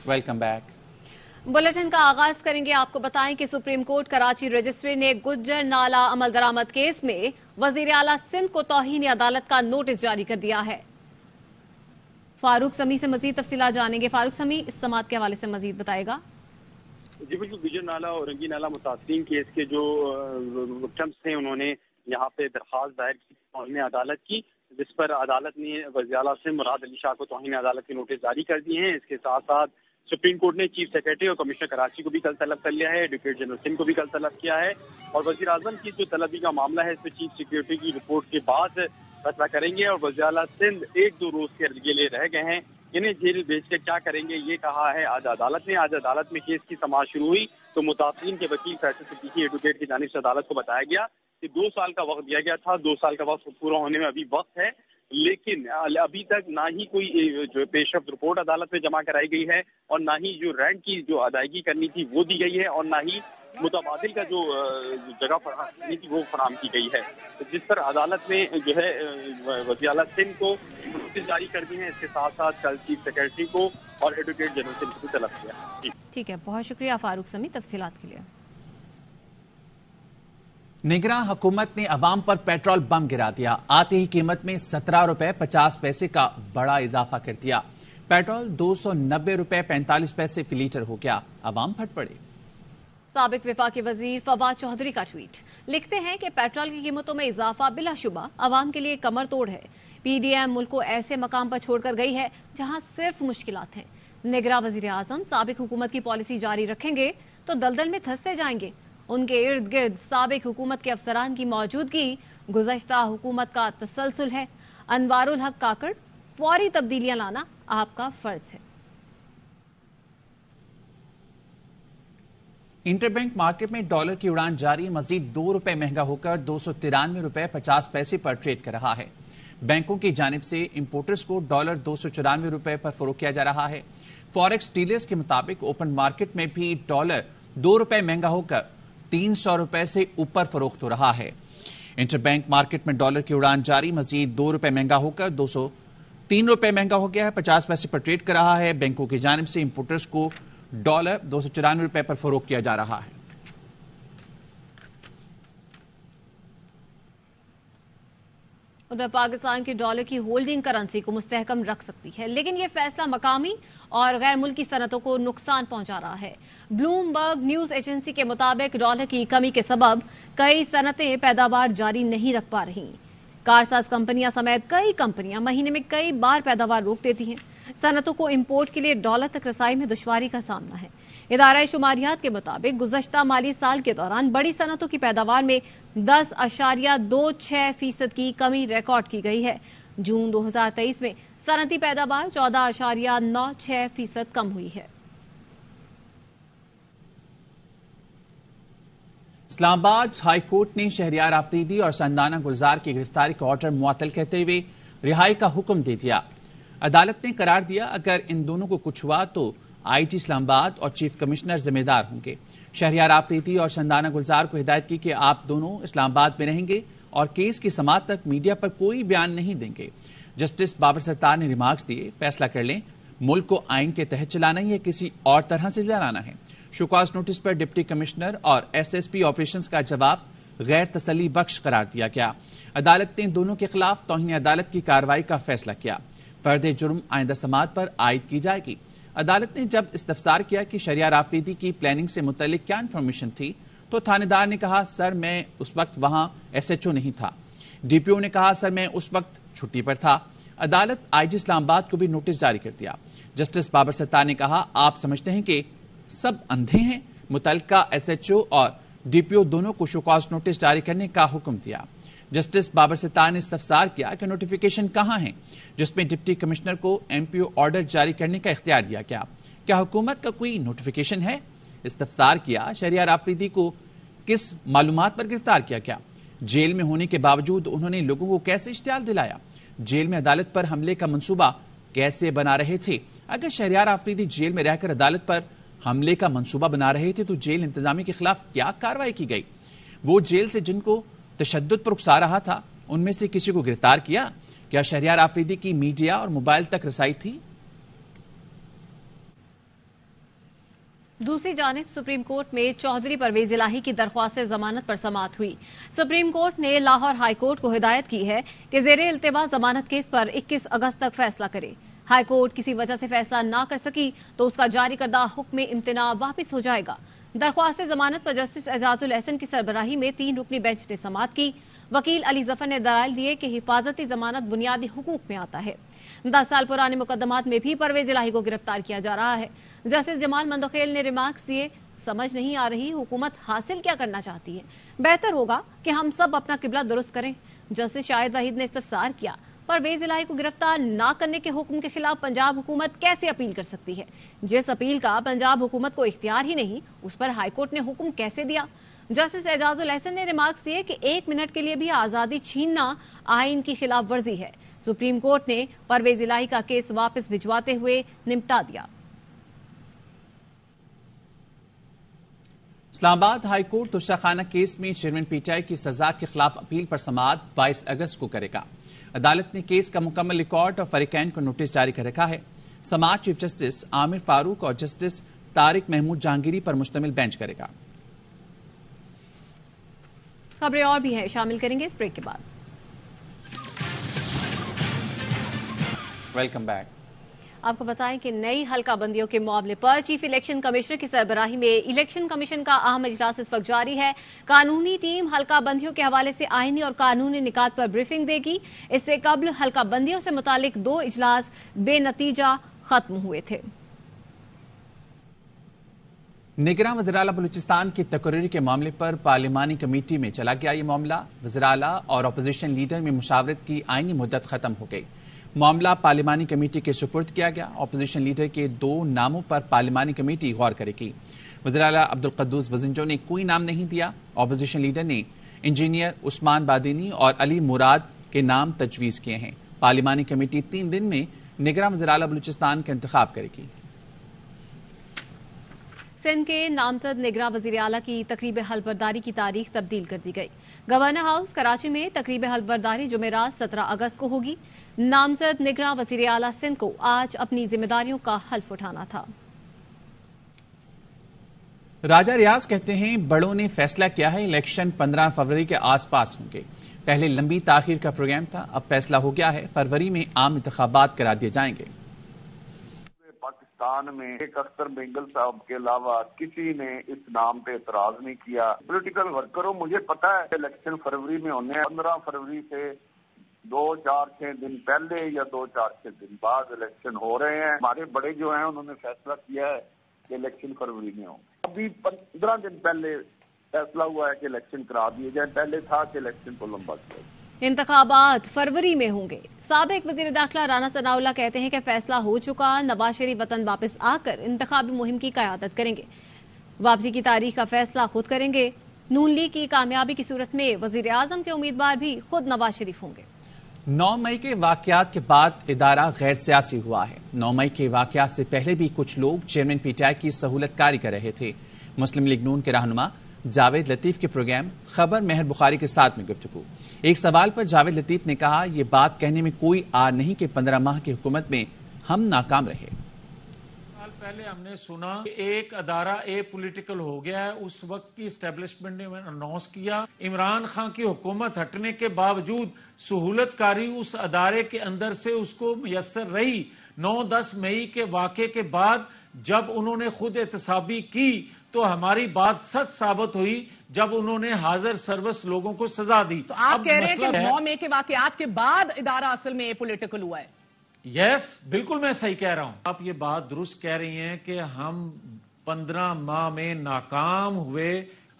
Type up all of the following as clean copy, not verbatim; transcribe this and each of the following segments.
Welcome back. Bulletin का आगाज करेंगे। आपको बताएं कि सुप्रीम कोर्ट कराची रजिस्ट्री ने गुज्जर नाला अमल दरामद केस में वजीर आला सिंध को तौहीन अदालत का नोटिस जारी कर दिया है। फारूक समी से मजीद तफसीलात जानेंगे। फारूक समी इस समात के हवाले से मजीद बताएगा। जी बिल्कुल, गुज्जर नाला और रंगी नाला मुतासरीन केस के जो विक्टिम्स थे उन्होंने यहाँ पे दरख्वास्त दायर की तौहीन अदालत की, जिस पर अदालत ने वज़ीर आला सिंध मुराद अली शाह को तौहीन अदालत के नोटिस जारी कर दिए हैं। इसके साथ साथ सुप्रीम कोर्ट ने चीफ सेक्रेटरी और कमिश्नर कराची को भी कल तलब कर लिया है, एडवोकेट जनरल सिंह को भी कल तलब किया है और वज़ीर आज़म की जो तलबी का मामला है इस पर चीफ सेक्रेटरी की रिपोर्ट के बाद फैसला करेंगे और वज़ीर आला सिंध 1-2 रोज के लिए रह गए हैं। इन्हें जेल भेज कर क्या करेंगे ये कहा है आज अदालत ने। आज अदालत में केस की समाअत शुरू हुई तो मुतासरीन के वकील फैसल सिद्दीकी एडवोकेट की जानिब से अदालत को बताया गया कि 2 साल का वक्त दिया गया था, 2 साल का वक्त पूरा होने में अभी वक्त है, लेकिन अभी तक ना ही कोई जो पेशरफ्त रिपोर्ट अदालत में जमा कराई गई है और ना ही जो रेंट की जो अदायगी करनी थी वो दी गई है और ना ही मुतबादिल का जो जगह फराहम थी वो फराहम की गई है, तो जिस पर अदालत ने जो है वज़ीर आला सिंध को नोटिस जारी कर दी है। इसके साथ साथ कल चीफ सेक्रेटरी को और एडवोकेट जनरल सिंह को तलब किया। ठीक है, बहुत शुक्रिया फारूक समी तफसीलात के लिए। निगरान हुकूमत ने अवाम पर पेट्रोल बम गिरा दिया। आते ही कीमत में 17 रुपए 50 पैसे का बड़ा इजाफा कर दिया। पेट्रोल 290 रुपए 45 पैसे फी लीटर हो गया। अवाम फट पड़े। साबिक विफाकी वजीर फवाद चौधरी का ट्वीट, लिखते हैं कि पेट्रोल की कीमतों में इजाफा बिलाशुबा अवाम के लिए कमर तोड़ है। पीडीएम मुल्क को ऐसे मकाम पर छोड़कर गई है जहां सिर्फ मुश्किलात हैं। निगरान वजीर आजम साबिक हुकूमत की पॉलिसी जारी रखेंगे तो दलदल में धंसते जाएंगे। उनके इर्द गिर्द साबिक हुकूमत के अफसरान की मौजूदगी गुज़श्ता हुकूमत का तसलसल है। अनवारुल हक काकड़, फौरी तब्दीलियां लाना आपका फर्ज है। इंटरबैंक मार्केट में डॉलर की उड़ान जारी, मजीद 2 रुपए महंगा होकर 293 रुपए 50 पैसे पर ट्रेड कर रहा है। बैंकों की जानिब से इंपोर्टर्स को डॉलर 294 रुपए पर फरोख्त किया जा रहा है। फॉरेक्स डीलर्स के मुताबिक ओपन मार्केट में भी डॉलर 2 रुपए महंगा होकर 300 रुपए से ऊपर फरोख्त हो रहा है। इंटरबैंक मार्केट में डॉलर की उड़ान जारी, मजीद 2 रुपए महंगा होकर 203 रुपए महंगा हो गया है, 50 पैसे पर ट्रेड कर रहा है। बैंकों की जानिब से इंपोर्टर्स को डॉलर 294 रुपए पर फरोख्त किया जा रहा है। उधर पाकिस्तान की डॉलर की होल्डिंग करेंसी को मुस्तहकम रख सकती है, लेकिन यह फैसला मकामी और गैर मुल्की सनतों को नुकसान पहुंचा रहा है। ब्लूमबर्ग न्यूज एजेंसी के मुताबिक डॉलर की कमी के सबब कई सनतें पैदावार जारी नहीं रख पा रही। कारसाज कंपनियां समेत कई कंपनियां महीने में कई बार पैदावार रोक देती हैं। सनतों को इंपोर्ट के लिए डॉलर तक रसाई में दुश्वारी का सामना है। इदारा शुमारियात के मुताबिक गुज़श्ता माली साल के दौरान बड़ी सनतों की पैदावार में 10.26% की कमी रिकॉर्ड की गई है। जून 2023 में सनती पैदावार 14.96% कम हुई है। इस्लामाबाद हाई कोर्ट ने शहरियार आफरीदी और संदाना गुलजार की गिरफ्तारी का ऑर्डर मुअत्तल कहते हुए रिहाई का हुक्म दे दिया। अदालत ने करार दिया अगर इन दोनों को कुछ हुआ तो आईजी इस्लामाबाद और चीफ कमिश्नर जिम्मेदार होंगे। शहरियार आफरीदी और संदाना गुलजार को हिदायत की कि आप दोनों इस्लामाबाद में रहेंगे और केस की समाअत तक मीडिया पर कोई बयान नहीं देंगे। जस्टिस बाबर सत्तार ने रिमार्क्स दिए, फैसला कर लें मुल्क को आइन के तहत चलाना है या किसी और तरह से चलाना है। शुकवास नोटिस पर डिप्टी कमिश्नर और एसएसपी ऑपरेशंस का जवाब गैर तसल्ली बख्श करार दिया गया। अदालत ने दोनों के खिलाफ तौहीन अदालत की कार्रवाई का फैसला किया। फर्द जुर्म आइंदा समाअत पर आयद की जाएगी। अदालत ने जब इस्तफसार किया कि शहरियार आफरीदी की प्लानिंग से मुतल्लिक क्या इन्फॉर्मेशन थी तो थानेदार ने कहा, सर मैं उस वक्त वहां एसएचओ नहीं था। डीपीओ ने कहा, सर मैं उस वक्त छुट्टी पर था। अदालत आईजी इस्लामाबाद को भी नोटिस जारी कर दिया। जस्टिस बाबर सत्तार ने कहा, आप समझते हैं कि सब अंधे हैं। मुतल्लिका एसएचओ और डीपीओ दोनों को शोकॉज नोटिस जारी करने का हुक्म दिया। जस्टिस बाबर सत्तार ने इस्तफसार किया कि नोटिफिकेशन कहां है जिसमें डिप्टी कमिश्नर को एमपीओ ऑर्डर जारी करने का इख्तियार दिया गया। क्या हुकूमत का कोई नोटिफिकेशन है? इस्तफसार किया, शहरियार आफरीदी को किस मालूमात पर गिरफ्तार किया गया? जेल में होने के बावजूद उन्होंने लोगों को कैसे इश्तियाल दिलाया? जेल में अदालत पर हमले का मंसूबा कैसे बना रहे थे? अगर शहरियार आफरीदी जेल में रहकर अदालत पर हमले का मंसूबा बना रहे थे तो जेल इंतजामी के खिलाफ क्या कार्रवाई की गई? वो जेल से जिनको तशद्दुद पर उकसा रहा था उनमें से किसी को गिरफ्तार किया? क्या शहरियार आफरीदी की मीडिया और मोबाइल तक रसाई थी? दूसरी जानिब सुप्रीम कोर्ट में चौधरी परवेज इलाही की दरख्वास्त जमानत पर समाअत हुई। सुप्रीम कोर्ट ने लाहौर हाई कोर्ट को हिदायत की है कि ज़ेरे इल्तिवा जमानत केस पर 21 अगस्त तक फैसला करे। हाई कोर्ट किसी वजह से फैसला न कर सकी तो उसका जारी करदा हुक्म इम्तना वापस हो जाएगा। दरख्वास्त जमानत पर जस्टिस एजाजुल एहसन की सरबराही में 3 रुकनी बेंच ने समाअत की। वकील अली जफर ने दलाइल दिए कि हिफाजती जमानत बुनियादी हुकूक में आता है। 10 साल पुराने मुकदमात में भी परवेज इलाही को गिरफ्तार किया जा रहा है। जस्टिस जमाल मंदोखेल ने रिमार्क्स दिए, समझ नहीं आ रही हुकूमत हासिल क्या करना चाहती है, बेहतर होगा कि हम सब अपना किबला दुरुस्त करें। जस्टिस शाहिद वहीद ने इस्तफसार किया, परवेज इलाही को गिरफ्तार न करने के हुक्म के खिलाफ पंजाब हुकूमत कैसे अपील कर सकती है? जिस अपील का पंजाब हुकूमत को इख्तियार ही नहीं, उस पर हाईकोर्ट ने हुक्म कैसे दिया? जस्टिस एजाजुल एहसन ने रिमार्क्स दिए कि 1 मिनट के लिए भी आजादी छीनना आईन की खिलाफ वर्जी है। सुप्रीम कोर्ट ने परवेज इलाही का केस वापस भिजवाते हुए निपटा दिया। Islamabad high court Toshakhana case में चेयरमैन पीटीआई की सजा के खिलाफ अपील पर समाअत 22 अगस्त को करेगा। अदालत ने केस का मुकम्मल रिकॉर्ड और फरीकैन को नोटिस जारी कर रखा है। समाअत चीफ जस्टिस आमिर फारूक और जस्टिस तारिक महमूद जहांगीरी पर मुश्तमिल बेंच करेगा। खबरें और भी हैं, शामिल करेंगे इस ब्रेक के बाद। Welcome back. आपको बताएं कि नई हल्का बंदियों के मामले पर चीफ इलेक्शन कमिश्नर की सरबराही में इलेक्शन कमीशन का अहम इजलास इस वक्त जारी है। कानूनी टीम हल्का बंदियों के हवाले से आईनी और कानूनी निकात पर ब्रीफिंग देगी। इससे कबल हल्का बंदियों से मुतालिक 2 इजलास बेनतीजा खत्म हुए थे। निगरान वज़ीर-ए-आला बलूचिस्तान की तकरीर के मामले पर पार्लिमानी कमेटी में चला गया ये मामला। वज़ीर-ए-आला और अपोजिशन लीडर में मुशावरत की आईनी मुद्दत खत्म हो गई। मामला पार्लिमानी कमेटी के सुपुर्द किया गया। अपोजिशन लीडर के 2 नामों पर पार्लिमानी कमेटी गौर करेगी। वज़ीर-ए-आला अब्दुल क़द्दूस बज़िंजो ने कोई नाम नहीं दिया। अपोजिशन लीडर ने इंजीनियर उस्मान बादिनी और अली मुराद के नाम तजवीज़ किए हैं। पार्लिमानी कमेटी 3 दिन में निगरान वज़ीर-ए-आला बलूचिस्तान का इंतखाब करेगी। सिंध के नामजद निगरान वज़ीर आला की तकरीब हल्फबरदारी की तारीख तब्दील कर दी गई। गवर्नर हाउस कराची में तकरीब हल्फबरदारी जुमेरात 17 अगस्त को होगी। नामजद निगरान वज़ीर आला सिंध को आज अपनी जिम्मेदारियों का हल्फ उठाना था। राजा रियाज कहते हैं बड़ों ने फैसला किया है इलेक्शन 15 फरवरी के आसपास होंगे। पहले लंबी ताखीर का प्रोग्राम था, अब फैसला हो गया है, फरवरी में आम इंतखाबात करा दिए जाएंगे। पाकिस्तान में एक अख्तर बेंगल साहब के अलावा किसी ने इस नाम पे एतराज नहीं किया। पॉलिटिकल वर्करों, मुझे पता है इलेक्शन फरवरी में होने हैं। 15 फरवरी से 2-4-6 दिन पहले या 2-4-6 दिन बाद इलेक्शन हो रहे हैं। हमारे बड़े जो हैं उन्होंने फैसला किया है कि इलेक्शन फरवरी में हो। अभी 15 दिन पहले फैसला हुआ है कि इलेक्शन करा दिए जाए। पहले था कि इलेक्शन को लंबा किया जाए। इंतखाबात फरवरी में होंगे। साबिक वजीर दाखिला राना सनाउल्लाह कहते हैं कि फैसला हो चुका, नवाज शरीफ वतन वापस आकर इंतखाबी मुहिम की क़यादत करेंगे। वापसी की तारीख का फैसला खुद करेंगे। नून लीग की कामयाबी की सूरत में वजीर आजम के उम्मीदवार भी खुद नवाज शरीफ होंगे। 9 मई के वाकयात के बाद इदारा गैर सियासी हुआ है। 9 मई के वाकयात से पहले भी कुछ लोग चेयरमैन पीटीआई की सहूलतकारी कर रहे थे। मुस्लिम लीग नून के रहनुमा जावेद लतीफ के प्रोग्राम खबर मेहर बुखारी के साथ में गुफ्तगू। एक सवाल पर जावेद लतीफ ने कहा, यह बात कहने में कोई आर नहीं कि 15 माह की हुकूमत में हम नाकाम रहे। पहले हमने सुना कि एक अदारा ए पॉलिटिकल हो गया है। उस वक्त की एस्टेब्लिशमेंट ने अनाउंस किया। इमरान खान की हुकूमत हटने के बावजूद सहूलतकारी उस अदारे के अंदर से उसको मुयस्सर रही। 9-10 मई के वाक़े के बाद जब उन्होंने खुद एहतसाबी की तो हमारी बात सच साबित हुई जब उन्होंने हाजिर सर्विस लोगों को सजा दी। तो आप कह रहे हैं कि 9 मई के वाकयात के बाद इदारा असल में पॉलिटिकल हुआ है? यस, बिल्कुल मैं सही कह रहा हूं। आप ये बात दुरुस्त कह रही हैं कि हम 15 माह में नाकाम हुए,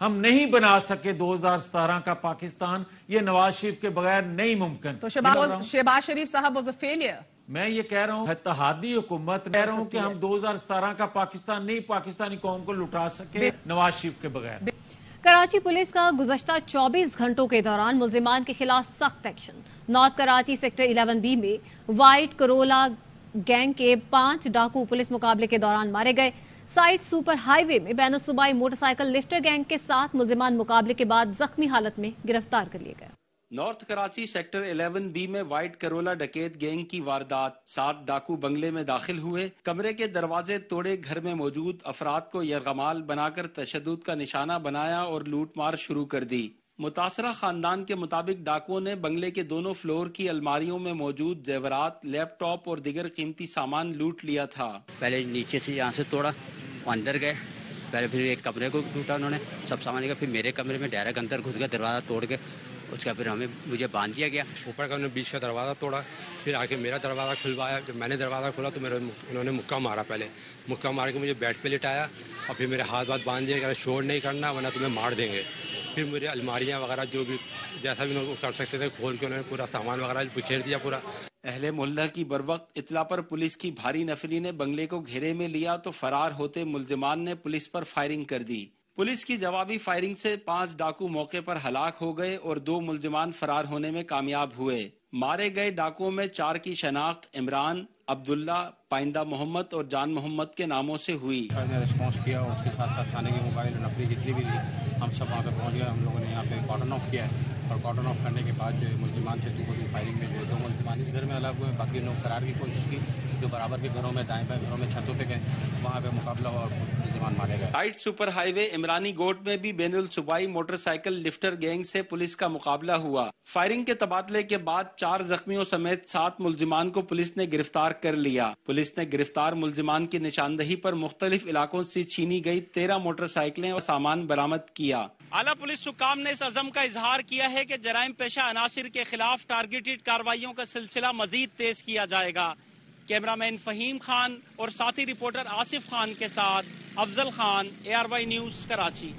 हम नहीं बना सके 2017 का पाकिस्तान। ये नवाज शरीफ के बगैर नहीं मुमकिन। तो शहबाज शरीफ साहब वाज अ फेलियर। मैं ये कह रहा हूँ इत्तेहादी हुकूमत कह रहा हूँ कि हम 2017 का पाकिस्तान नहीं, पाकिस्तानी कौम को लुटा सके नवाज शरीफ के बगैर। कराची पुलिस का गुज़श्ता 24 घंटों के दौरान मुल्जिमान के खिलाफ सख्त action. North Karachi sector 11B में वाइट करोला गैंग के 5 डाकू पुलिस मुकाबले के दौरान मारे गए। साइड सुपर हाईवे में बैनुसूबाई मोटरसाइकिल लिफ्टर गैंग के 7 मुल्जिमान मुकाबले के बाद जख्मी हालत में गिरफ्तार कर लिए गए। نارتھ کراچی سیکٹر 11B میں وائٹ کرولا ڈکیت گینگ کی واردات، 7 ڈاکو بنگلے میں داخل ہوئے، کمرے کے دروازے توڑے، گھر میں موجود افراد کو یرغمال بنا کر تشدد کا نشانہ بنایا اور لوٹ مار شروع کر دی۔ متاثرہ خاندان کے مطابق ڈاکوؤں نے بنگلے کے دونوں فلور کی الماریوں میں موجود زیورات، لیپ ٹاپ اور دیگر قیمتی سامان لوٹ لیا تھا۔ پہلے نیچے سے یہاں سے توڑا، اندر گئے، پہلے پھر ایک کمرے کو ٹوٹا انہوں نے، سب سامان لے گا، پھر میرے کمرے میں ڈائریکٹ اندر گھس گیا دروازہ توڑ کے، اس کا پھر مجھے باندھ دیا گیا۔ اوپر کا انہوں نے بیچ کا دروازہ توڑا، پھر آ کے میرا دروازہ کھلوایا۔ جب میں نے دروازہ کھولا تو انہوں نے مکہ مارا، پہلے مکہ مار کے مجھے بیڈ پہ لٹایا اور پھر میرے ہاتھ باندھ دیا کہ اگر شور نہیں کرنا ورنہ تمہیں مار دیں گے۔ پھر مجھے الماریاں وغیرہ جو بھی جیسا بھی کر سکتے تھے کھول کے انہوں نے پورا سامان وغیرہ بکھیر دیا پورا۔ اہل محلہ کی بروقت اطلاع پر پولیس کی بھاری نفری نے بنگلے کو گھیرے میں لیا تو فرار ہوتے ملزمان نے پولیس پر فائرنگ کر دی۔ پولیس کی جوابی فائرنگ سے 5 ڈاکو موقع پر ہلاک ہو گئے اور 2 ملزمان فرار ہونے میں کامیاب ہوئے۔ مارے گئے ڈاکوؤں میں 4 کی شناخت عمران، عبداللہ، پائندہ محمد اور جان محمد کے ناموں سے ہوئی۔ رسپانس کیا اور اس کے ساتھ ساتھ تھانے کی موبائل نفری جتنی بھی تھی ہم سب وہاں پہ پہنچ گئے۔ ہم لوگوں نے یہاں پہ کارڈن آف کیا ہے اور کارڈن آف کرنے کے بعد جو ملزمان سے فائرنگ میں جو 2 ملزمان اس گھر میں الگ ہوئے، باقی لوگ فرار کی کوشش کی، جو برابر کے گھروں میں دائیں بائیں گھروں میں چھتوں پہ گئے، وہاں پہ مقابلہ اور ملزمان مارے گئے۔ لائٹ سپر ہائی وے عمرانی گوٹ میں بھی بین الصوبائی موٹر سائیکل لفٹر گینگ سے پولیس کا مقابلہ ہوا۔ فائرنگ کے تبادلے کے بعد 4 زخمیوں سمیت 7 ملزمان کو پولیس نے گرفتار کر لیا۔ پولیس نے گرفتار ملزمان کی نشاندہی پر مختلف علاقوں سے چھینی گئی 13 موٹر سائیکلیں اور سامان برآمد کیا۔ اعلیٰ پولیس حکام نے اس عزم کا اظہار کیا ہے کہ جرائم پیشہ عناصر کے خلاف ٹارگیٹڈ کارروائیوں کا سلسلہ مزید تیز کیا جائے گا۔ کیمرہ مین فہیم خان اور ساتھی رپورٹر آصف خان کے ساتھ افضل خان، ARY نیوز کراچی۔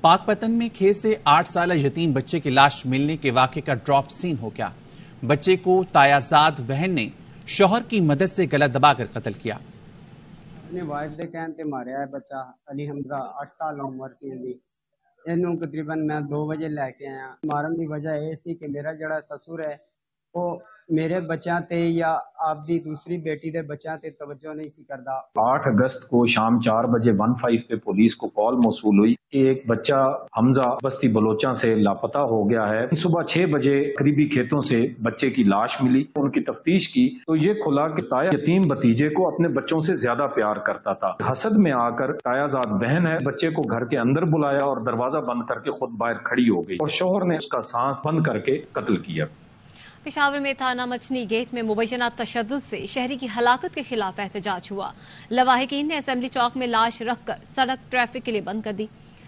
پاک پتن میں کھیت سے 8 سالہ یتیم بچے کی لاش ملنے کے واقعے کا ڈراپ سین ہو گیا۔ بچے کو تایازاد بہن نے شوہر کی مدد سے گلا دبا کر قتل کیا۔ اپنے والد کے کہنے تے ماریا ہے بچہ علی حمزہ 8 سال عمر سی دی۔ اینوں تقریباً میں 2 بجے لے کے آیا۔ مارن دی وجہ یہ سی کہ میرا جڑا سسر ہے وہ میرے بچیاں تے یا آپ دی دوسری بیٹی دے بچیاں تے توجہ نہیں سی کردا۔ 8 اگست کو شام 4 بجے 15 پہ پولیس کو کال موصول ہوئی کہ ایک بچہ حمزہ بستی بلوچاں سے لاپتہ ہو گیا ہے۔ صبح 6 بجے قریبی کھیتوں سے بچے کی لاش ملی۔ ان کی تفتیش کی تو یہ کھلا کہ تایا یتیم بھتیجے کو اپنے بچوں سے زیادہ پیار کرتا تھا۔ حسد میں آ کر تایازاد بہن ہے بچے کو گھر کے اندر بلایا اور دروازہ بند کر کے خود باہر کھڑی ہو گئی اور شوہر نے اس کا سانس بند کر کے قتل کیا۔ پشاور میں تھانہ مچھنی گیٹ میں مبینہ تشدد سے شہری کی ہلاکت کے خلاف احتجاج ہوا۔ لواحقین نے اسمبلی چوک میں لاش رکھ کر سڑک ٹریفک کے لیے بند کر دی۔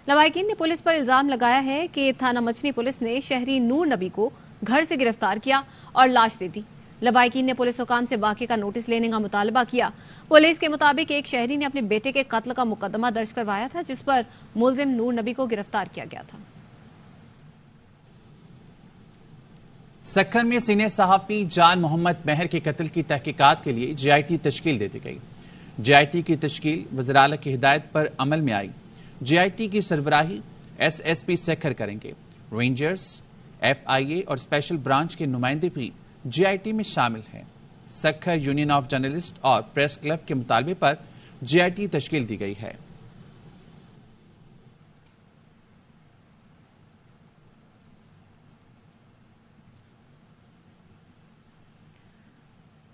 لواحقین نے پولیس پر الزام لگایا ہے کہ تھانہ مچھنی پولیس نے شہری نور نبی کو گھر سے گرفتار کیا اور لاش دے دی۔ لواحقین نے پولیس حکام سے واقعے کا نوٹس لینے کا مطالبہ کیا۔ پولیس کے مطابق ایک شہری نے اپنے بیٹے کے قتل کا مقدمہ درج کروایا تھا جس پر ملزم نور نبی کو گرفتار کیا گیا تھا۔ سکھر میں سینئر صحافی جان محمد مہر کے قتل کی تحقیقات کے لیے GIT تشکیل دے دی گئی۔ GIT کی تشکیل وزراعلی کی ہدایت پر عمل میں آئی۔ GIT کی سربراہی SSP سکھر کریں گے۔ رینجرز، FIA اور اسپیشل برانچ کے نمائندے بھی GIT میں شامل ہیں۔ سکھر یونین آف جرنلسٹ اور پریس کلب کے مطالبے پر GIT تشکیل دی گئی ہے۔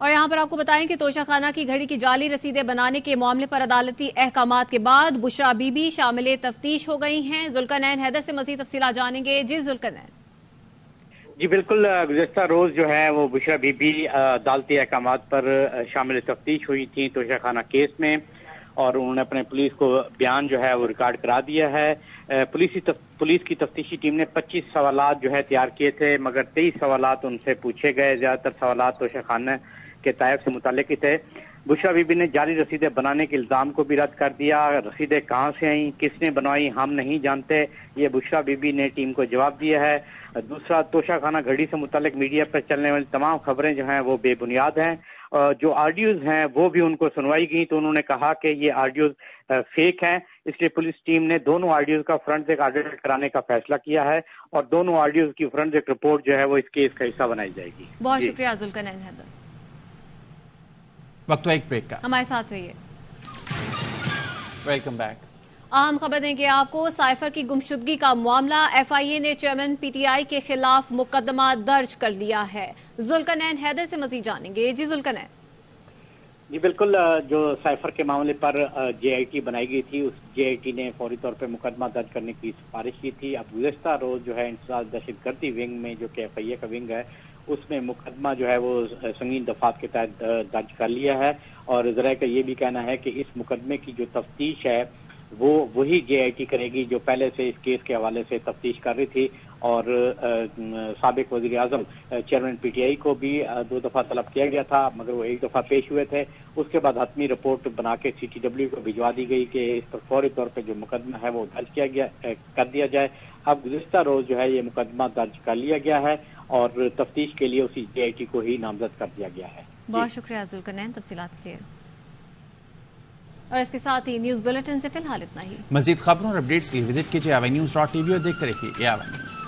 اور یہاں پر آپ کو بتائیں کہ توشہ خانہ کی گھڑی کی جعلی رسیدیں بنانے کے معاملے پر عدالتی احکامات کے بعد بشرا بی بی شامل تفتیش ہو گئی ہیں۔ ذوالقرنین حیدر سے مزید تفصیلات جانیں گے۔ جی ذوالقرنین۔ جی بالکل، گزشتہ روز جو ہے وہ بشرا بی بی عدالتی احکامات پر شامل تفتیش ہوئی تھیں توشہ خانہ کیس میں، اور انہوں نے اپنے پولیس کو بیان جو ہے وہ ریکارڈ کرا دیا ہے۔ پولیس کی تفتیشی ٹیم نے 25 سوالات جو ہے تیار کیے تھے، مگر 23 سوالات ان سے پوچھے گئے۔ زیادہ تر سوالات توشہ خانہ کے تائب سے متعلق تھے۔ بشرا بی بی نے جعلی رسیدیں بنانے کے الزام کو بھی رد کر دیا۔ رسیدیں کہاں سے آئیں، کس نے بنوائی، ہم نہیں جانتے، یہ بشرا بی بی نے ٹیم کو جواب دیا ہے۔ دوسرا، توشہ خانہ گھڑی سے متعلق میڈیا پر چلنے والی تمام خبریں جو ہیں وہ بے بنیاد ہیں۔ جو آڈیوز ہیں وہ بھی ان کو سنوائی گئی تو انہوں نے کہا کہ یہ آڈیوز فیک ہیں، اس لیے پولیس ٹیم نے دونوں آڈیوز کا فرنسک آڈیٹ کرانے کا فیصلہ کیا ہے اور دونوں آڈیوز کی فرنسک رپورٹ جو ہے وہ اس کیس کا حصہ بنائی جائے گی۔ بہت شکریہ ذوالقرنین حیدر۔ وقت ایک بریک کا، ہمارے ساتھ رہیے۔ Welcome back. اہم خبر دیں گے آپ کو، سائفر کی گمشدگی کا معاملہ، ایف آئی اے نے چیئرمین پی ٹی آئی کے خلاف مقدمہ درج کر لیا ہے۔ ذوالقرنین حیدر سے مزید جانیں گے۔ جی ذوالقرنین۔ جی بالکل، جو سائفر کے معاملے پر جے آئی ٹی بنائی گئی تھی، اس جے آئی ٹی نے فوری طور پہ مقدمہ درج کرنے کی سفارش کی تھی۔ اب گزشتہ روز جو ہے انسداد دہشت گردی ونگ میں، جو کہ ایف آئی اے کا ونگ ہے، اس میں مقدمہ جو ہے وہ سنگین دفعات کے تحت درج کر لیا ہے، اور ذرائع کا یہ بھی کہنا ہے کہ اس مقدمے کی جو تفتیش ہے وہ وہی جے آئی ٹی کرے گی جو پہلے سے اس کیس کے حوالے سے تفتیش کر رہی تھی، اور سابق وزیر اعظم چیئرمین پی ٹی آئی کو بھی 2 دفعہ طلب کیا گیا تھا، مگر وہ 1 دفعہ پیش ہوئے تھے۔ اس کے بعد حتمی رپورٹ بنا کے سی ٹی ڈبلیو کو بھجوا دی گئی کہ اس پر فوری طور پہ جو مقدمہ ہے وہ درج کر دیا جائے۔ اب گزشتہ روز جو ہے یہ مقدمہ درج کر لیا گیا ہے، اور تفتیش کے لیے اسی جے آئی ٹی کو ہی نامزد کر دیا گیا ہے۔ بہت شکریہ ذوالقرنین، تفصیلات کے لیے۔ اور اس کے ساتھ ہی نیوز بلیٹن سے فی الحال اتنا ہی۔ مزید خبروں اور اپڈیٹس کے لیے وزٹ کیجیے AVNews.tv اور دیکھتے رہیے AVN News۔